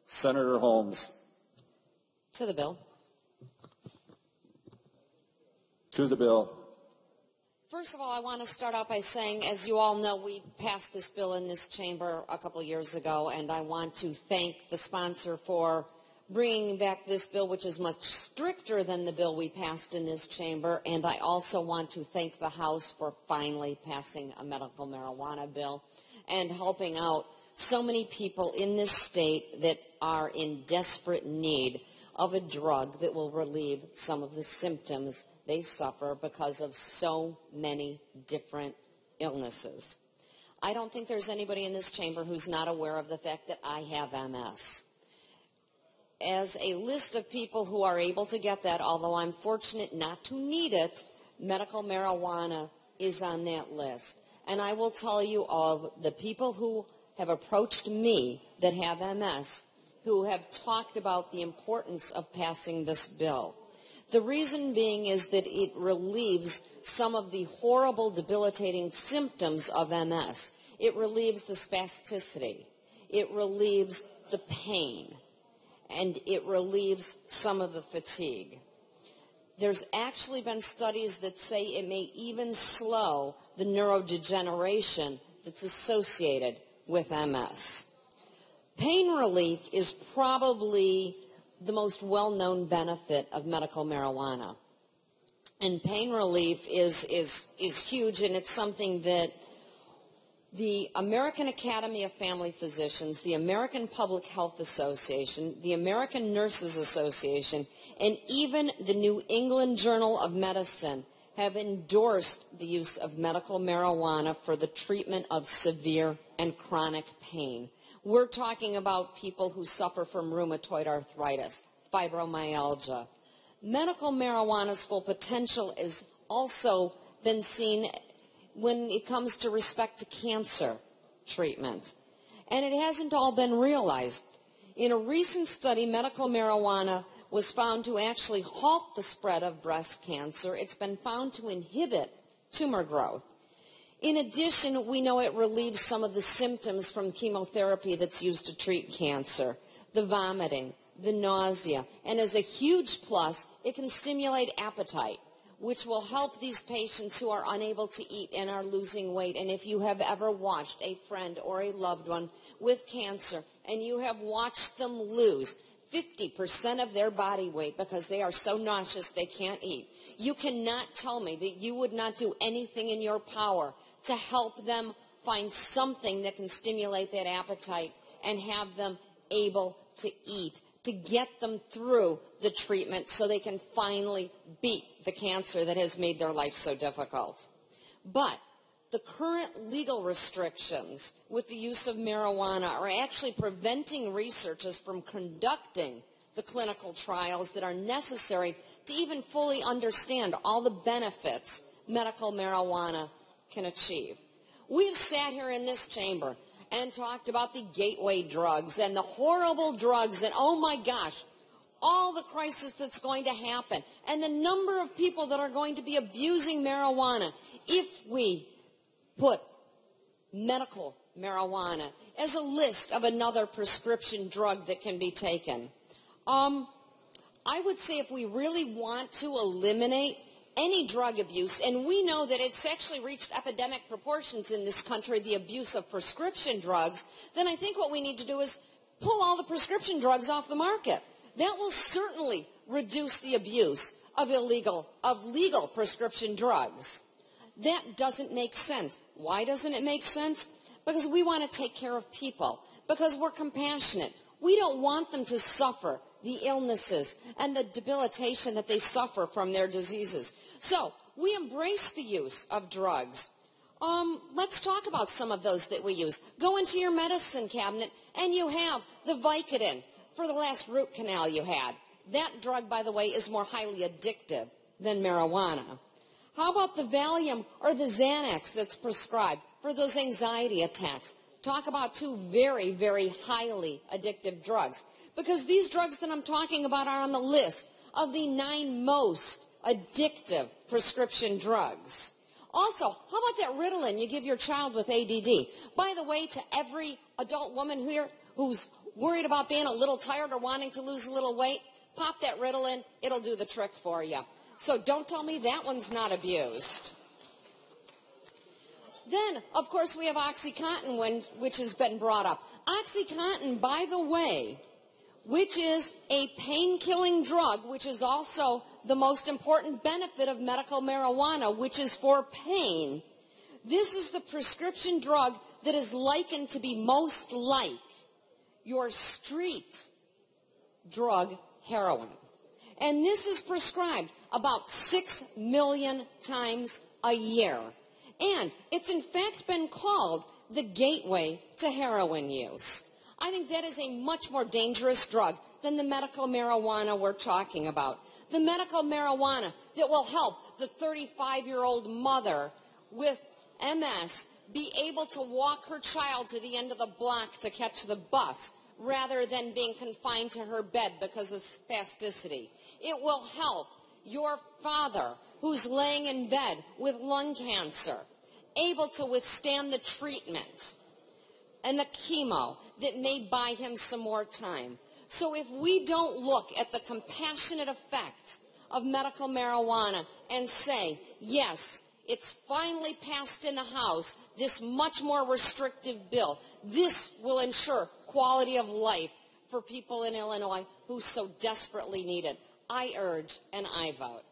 Senator Holmes. To the bill. To the bill. First of all, I want to start out by saying, as you all know, we passed this bill in this chamber a couple years ago, and I want to thank the sponsor for bringing back this bill, which is much stricter than the bill we passed in this chamber, and I also want to thank the House for finally passing a medical marijuana bill and helping out so many people in this state that are in desperate need of a drug that will relieve some of the symptoms they suffer because of so many different illnesses. I don't think there's anybody in this chamber who's not aware of the fact that I have MS. As a list of people who are able to get that, although I'm fortunate not to need it, medical marijuana is on that list. And I will tell you of the people who have approached me that have MS, who have talked about the importance of passing this bill. The reason being is that it relieves some of the horrible, debilitating symptoms of MS. It relieves the spasticity. It relieves the pain. And it relieves some of the fatigue. There's actually been studies that say it may even slow the neurodegeneration that's associated with MS. Pain relief is probably the most well-known benefit of medical marijuana. And pain relief is huge, and it's something that the American Academy of Family Physicians, the American Public Health Association, the American Nurses Association, and even the New England Journal of Medicine have endorsed the use of medical marijuana for the treatment of severe and chronic pain. We're talking about people who suffer from rheumatoid arthritis, fibromyalgia. Medical marijuana's full potential has also been seen when it comes to respect to cancer treatment. And it hasn't all been realized. In a recent study, medical marijuana was found to actually halt the spread of breast cancer. It's been found to inhibit tumor growth. In addition, we know it relieves some of the symptoms from chemotherapy that's used to treat cancer, the vomiting, the nausea, and as a huge plus, it can stimulate appetite, which will help these patients who are unable to eat and are losing weight. And if you have ever watched a friend or a loved one with cancer and you have watched them lose 50% of their body weight because they are so nauseous they can't eat, you cannot tell me that you would not do anything in your power to help them find something that can stimulate that appetite and have them able to eat, to get them through the treatment so they can finally beat the cancer that has made their life so difficult. But the current legal restrictions with the use of marijuana are actually preventing researchers from conducting the clinical trials that are necessary to even fully understand all the benefits medical marijuana can achieve. We've sat here in this chamber and talked about the gateway drugs and the horrible drugs and, oh my gosh, all the crisis that's going to happen and the number of people that are going to be abusing marijuana if we put medical marijuana as a list of another prescription drug that can be taken. I would say if we really want to eliminate any drug abuse, and we know that it's actually reached epidemic proportions in this country, the abuse of prescription drugs, then I think what we need to do is pull all the prescription drugs off the market. That will certainly reduce the abuse of legal prescription drugs. That doesn't make sense. Why doesn't it make sense? Because we want to take care of people, because we're compassionate. We don't want them to suffer the illnesses and the debilitation that they suffer from their diseases. So we embrace the use of drugs. Let's talk about some of those that we use. Go into your medicine cabinet and you have the Vicodin for the last root canal you had. That drug, by the way, is more highly addictive than marijuana. How about the Valium or the Xanax that's prescribed for those anxiety attacks? Talk about two very, very highly addictive drugs. Because these drugs that I'm talking about are on the list of the 9 most addictive prescription drugs. Also, how about that Ritalin you give your child with ADD? By the way, to every adult woman here who's Worried about being a little tired or wanting to lose a little weight? Pop that Ritalin. It'll do the trick for you. So don't tell me that one's not abused. Then, of course, we have OxyContin, which has been brought up. OxyContin, by the way, which is a pain-killing drug, which is also the most important benefit of medical marijuana, which is for pain. This is the prescription drug that is likened to be most like your street drug, heroin. And this is prescribed about 6 million times a year. And it's in fact been called the gateway to heroin use. I think that is a much more dangerous drug than the medical marijuana we're talking about. The medical marijuana that will help the 35-year-old mother with MS be able to walk her child to the end of the block to catch the bus rather than being confined to her bed because of spasticity. It will help your father who's laying in bed with lung cancer, able to withstand the treatment and the chemo that may buy him some more time. So if we don't look at the compassionate effect of medical marijuana and say, yes, it's finally passed in the House, this much more restrictive bill, this will ensure quality of life for people in Illinois who so desperately need it. I urge and I vote.